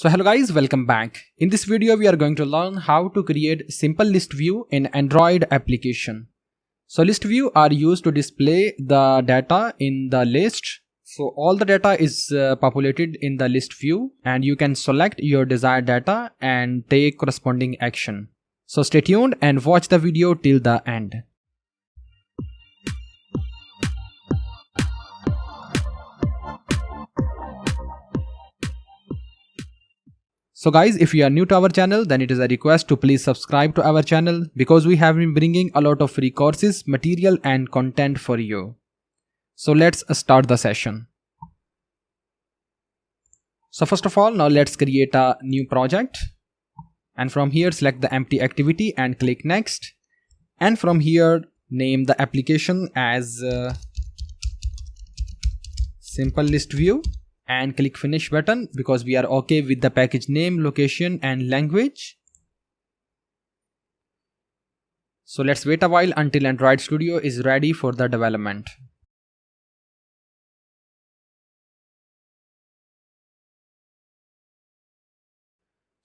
So hello guys, welcome back. In this video we are going to learn how to create simple list view in Android application. So list view are used to display the data in the list. So all the data is populated in the list view and you can select your desired data and take corresponding action. So stay tuned and watch the video till the end. So guys, if you are new to our channel, then it is a request to please subscribe to our channel because we have been bringing a lot of free courses, material and content for you. So let's start the session. So first of all, now let's create a new project. And from here, select the empty activity and click next. And from here, name the application as simple list view. And click finish button because we are okay with the package name, location and language. So let's wait a while until Android Studio is ready for the development.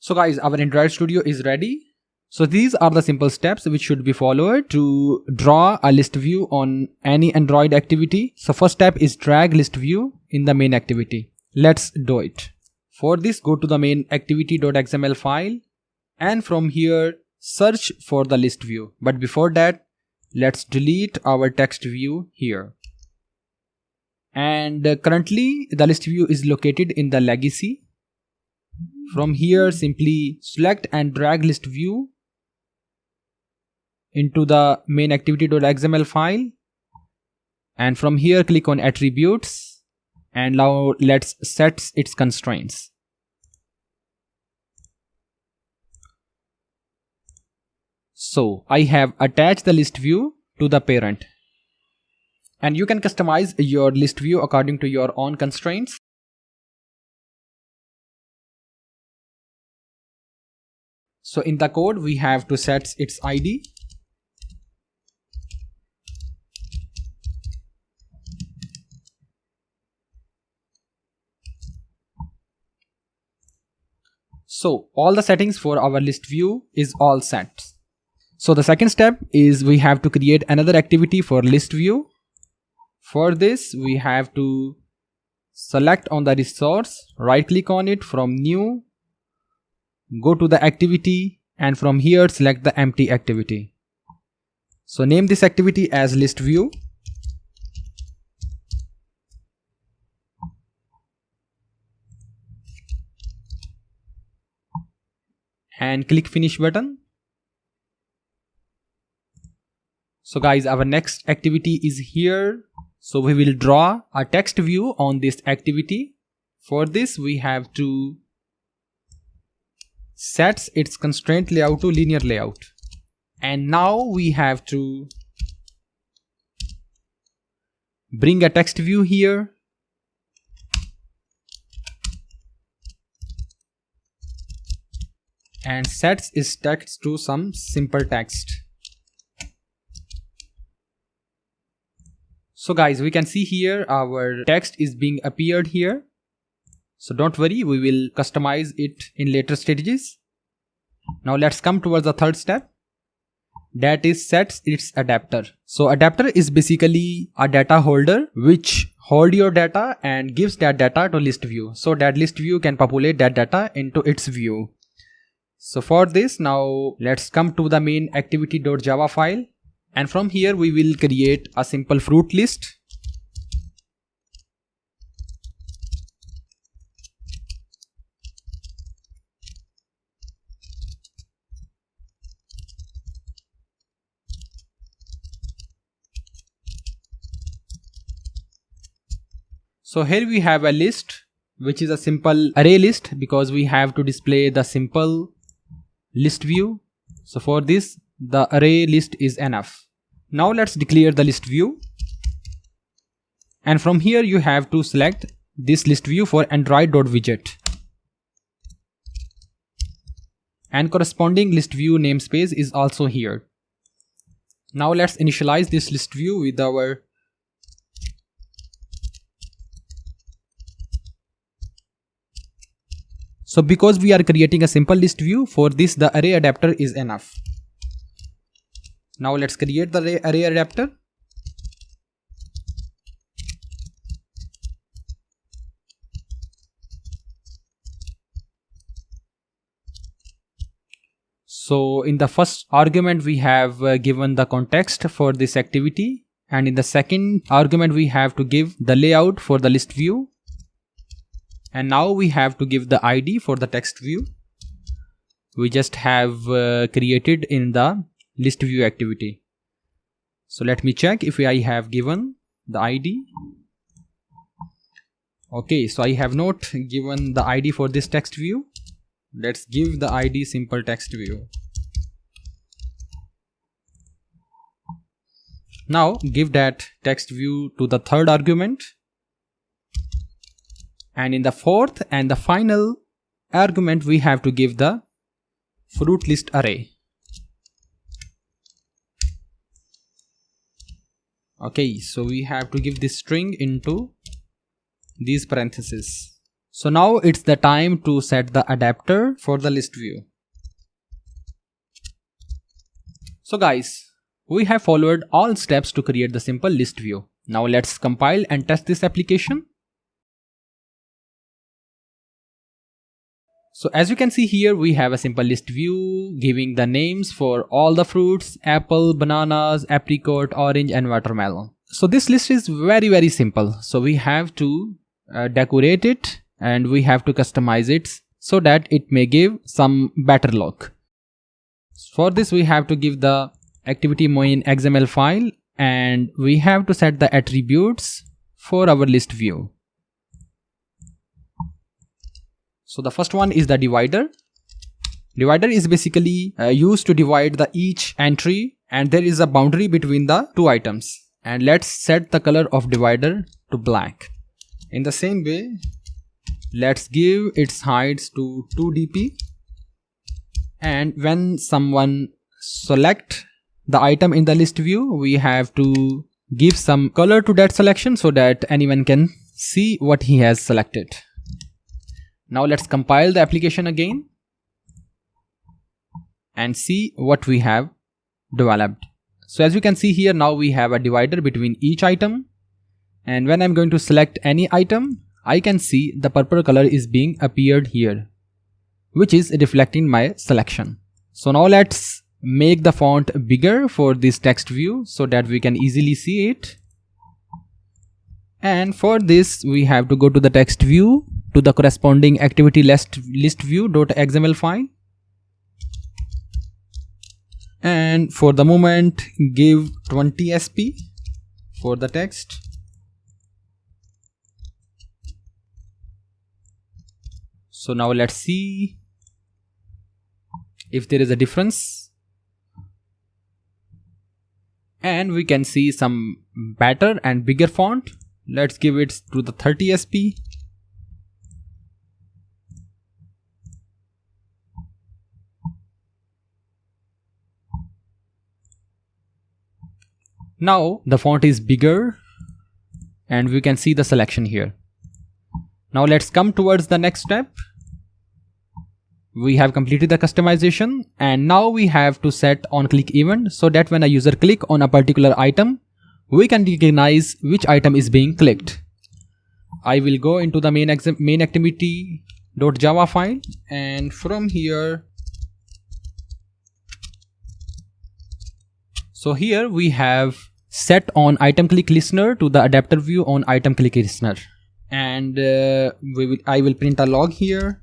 So guys, our Android Studio is ready. So these are the simple steps which should be followed to draw a list view on any Android activity. So first step is drag list view in the main activity. Let's do it. For this, go to the main activity.xml file and from here search for the list view. But before that, let's delete our text view here. And currently the list view is located in the legacy. From here, simply select and drag list view into the main activity.xml file. And from here, click on attributes. And now let's set its constraints. So I have attached the list view to the parent. And you can customize your list view according to your own constraints. So in the code, we have to set its ID. So all the settings for our list view is all set. So the second step is we have to create another activity for list view. For this, we have to select on the resource, right click on it, from new, go to the activity and from here select the empty activity. So name this activity as list view. And click finish button. So guys, our next activity is here. So we will draw a text view on this activity. For this, we have to set its constraint layout to linear layout. And now we have to bring a text view here. And sets its text to some simple text. So guys, we can see here our text is being appeared here. So don't worry, we will customize it in later stages. Now let's come towards the third step. That is sets its adapter. So adapter is basically a data holder which hold your data and gives that data to list view. So that list view can populate that data into its view. So for this, now let's come to the main activity.java file. And from here, we will create a simple fruit list. So here we have a list, which is a simple array list because we have to display the simple list view. So for this, the array list is enough. Now let's declare the list view. And from here, you have to select this list view for Android.widget. And corresponding list view namespace is also here. Now let's initialize this list view with our So because we are creating a simple list view, for this the array adapter is enough. Now let's create the array adapter. So in the first argument we have given the context for this activity, and in the second argument we have to give the layout for the list view, and now we have to give the ID for the text view we just have created in the list view activity. So let me check if I have given the ID. Okay, so I have not given the ID for this text view. Let's give the ID simple text view. Now give that text view to the third argument, and in the fourth and the final argument we have to give the fruit list array. Okay, so we have to give this string into these parentheses. So now it's the time to set the adapter for the list view. So guys, we have followed all steps to create the simple list view. Now let's compile and test this application. So as you can see here, we have a simple list view giving the names for all the fruits: apple, bananas, apricot, orange and watermelon. So this list is very simple. So we have to decorate it and we have to customize it so that it may give some better look. For this we have to give the activity main XML file, and we have to set the attributes for our list view. So the first one is the divider. Divider is basically used to divide the each entry, and there is a boundary between the two items. And let's set the color of divider to black. In the same way, let's give its heights to 2 dp, and when someone select the item in the list view, we have to give some color to that selection so that anyone can see what he has selected. Now let's compile the application again and see what we have developed. So as you can see here, now we have a divider between each item, and when I'm going to select any item, I can see the purple color is being appeared here, which is reflecting my selection. So now let's make the font bigger for this text view so that we can easily see it. And for this we have to go to the text view, to the corresponding activity list view.xml file, and for the moment give 20 sp for the text. So now let's see if there is a difference, and we can see some better and bigger font. Let's give it to the 30 sp. Now the font is bigger and we can see the selection here. Now let's come towards the next step. We have completed the customization, and now we have to set on click event so that when a user click on a particular item, we can recognize which item is being clicked. I will go into the main activity.java file, and from here, so here we have set on item click listener to the adapter view on item click listener, and I will print a log here.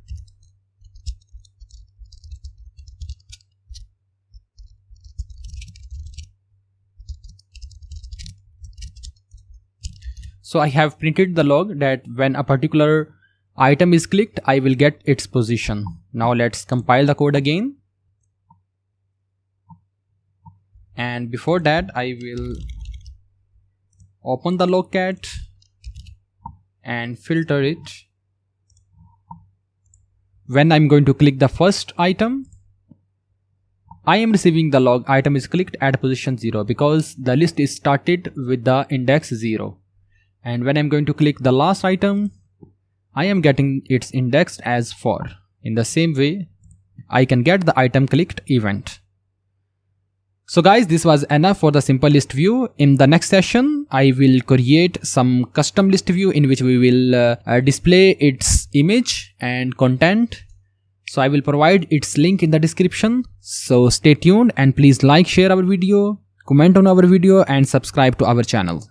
So I have printed the log that when a particular item is clicked, I will get its position. Now let's compile the code again. And before that, I will open the logcat and filter it. When I'm going to click the first item, I am receiving the log item is clicked at position 0 because the list is started with the index 0. And when I'm going to click the last item, I am getting its indexed as 4. In the same way, I can get the item clicked event. So guys, this was enough for the simple list view. In the next session, I will create some custom list view in which we will display its image and content. So I will provide its link in the description. So stay tuned and please like, share our video, comment on our video and subscribe to our channel.